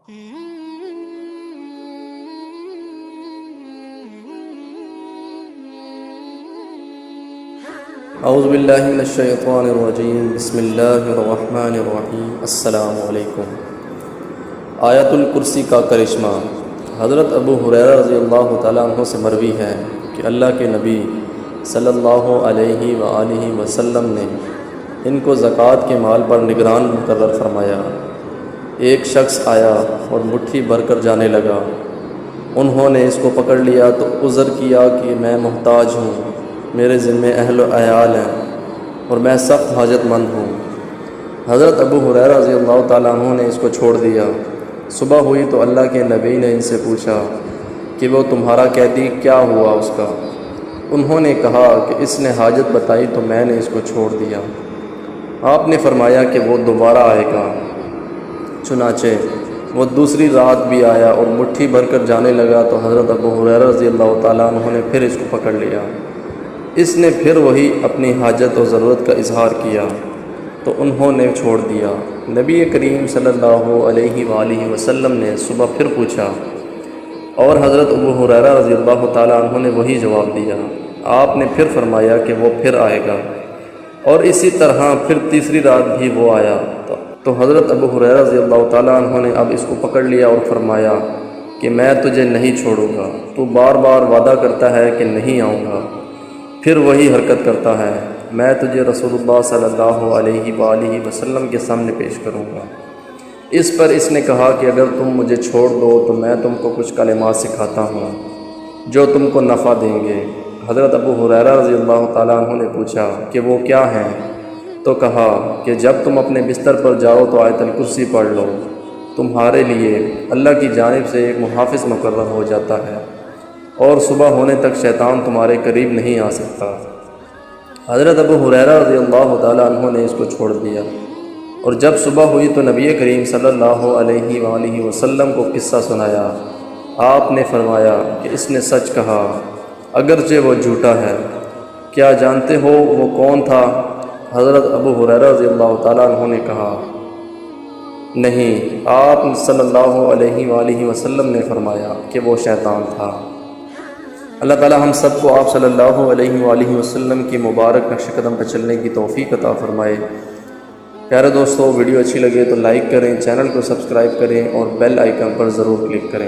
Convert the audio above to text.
اعوذ باللہ من الشیطان الرجیم، بسم اللہ الرحمن الرحیم۔ السلام علیکم۔ آیت الکرسی کا کرشمہ۔ حضرت ابو ہریرہ رضی اللہ تعالیٰ عنہ سے مروی ہے کہ اللہ کے نبی صلی اللہ علیہ وآلہ وسلم نے ان کو زکوٰۃ کے مال پر نگران مقرر فرمایا۔ ایک شخص آیا اور مٹھی بھر کر جانے لگا۔ انہوں نے اس کو پکڑ لیا تو عذر کیا کہ میں محتاج ہوں، میرے ذمے اہل و عیال ہیں اور میں سخت حاجت مند ہوں۔ حضرت ابو ہریرہ رضی اللہ تعالیٰ عنہ نے اس کو چھوڑ دیا۔ صبح ہوئی تو اللہ کے نبی نے ان سے پوچھا کہ وہ تمہارا قیدی کیا ہوا اس کا؟ انہوں نے کہا کہ اس نے حاجت بتائی تو میں نے اس کو چھوڑ دیا۔ آپ نے فرمایا کہ وہ دوبارہ آئے گا۔ چنانچہ وہ دوسری رات بھی آیا اور مٹھی بھر کر جانے لگا تو حضرت ابو ہریرہ رضی اللہ تعالیٰ عنہ نے پھر اس کو پکڑ لیا۔ اس نے پھر وہی اپنی حاجت اور ضرورت کا اظہار کیا تو انہوں نے چھوڑ دیا۔ نبی کریم صلی اللہ علیہ وآلہ وسلم نے صبح پھر پوچھا اور حضرت ابو ہریرہ رضی اللہ تعالیٰ عنہ نے وہی جواب دیا۔ آپ نے پھر فرمایا کہ وہ پھر آئے گا، اور اسی طرح پھر تیسری رات بھی وہ آیا تو حضرت ابو ہریرہ رضی اللہ تعالیٰ عنہ نے اب اس کو پکڑ لیا اور فرمایا کہ میں تجھے نہیں چھوڑوں گا، تو بار بار وعدہ کرتا ہے کہ نہیں آؤں گا، پھر وہی حرکت کرتا ہے، میں تجھے رسول اللہ صلی اللہ علیہ وآلہ وسلم کے سامنے پیش کروں گا۔ اس پر اس نے کہا کہ اگر تم مجھے چھوڑ دو تو میں تم کو کچھ کلمات سکھاتا ہوں جو تم کو نفع دیں گے۔ حضرت ابو ہریرہ رضی اللہ تعالیٰ عنہ نے پوچھا کہ وہ کیا ہیں؟ تو کہا کہ جب تم اپنے بستر پر جاؤ تو آیت الکرسی پڑھ لو، تمہارے لیے اللہ کی جانب سے ایک محافظ مقرر ہو جاتا ہے اور صبح ہونے تک شیطان تمہارے قریب نہیں آ سکتا۔ حضرت ابو ہریرہ رضی اللہ تعالیٰ عنہ نے اس کو چھوڑ دیا، اور جب صبح ہوئی تو نبی کریم صلی اللہ علیہ وآلہ وسلم کو قصہ سنایا۔ آپ نے فرمایا کہ اس نے سچ کہا اگرچہ وہ جھوٹا ہے۔ کیا جانتے ہو وہ کون تھا؟ حضرت ابو ہریرہ رضی اللہ تعالیٰ عنہ نے کہا نہیں۔ آپ صلی اللہ علیہ وآلہ وسلم نے فرمایا کہ وہ شیطان تھا۔ اللہ تعالی ہم سب کو آپ صلی اللہ علیہ وآلہ وسلم کی مبارک نقش قدم پر چلنے کی توفیق عطا فرمائے۔ پیارے دوستو، ویڈیو اچھی لگے تو لائک کریں، چینل کو سبسکرائب کریں اور بیل آئیکن پر ضرور کلک کریں۔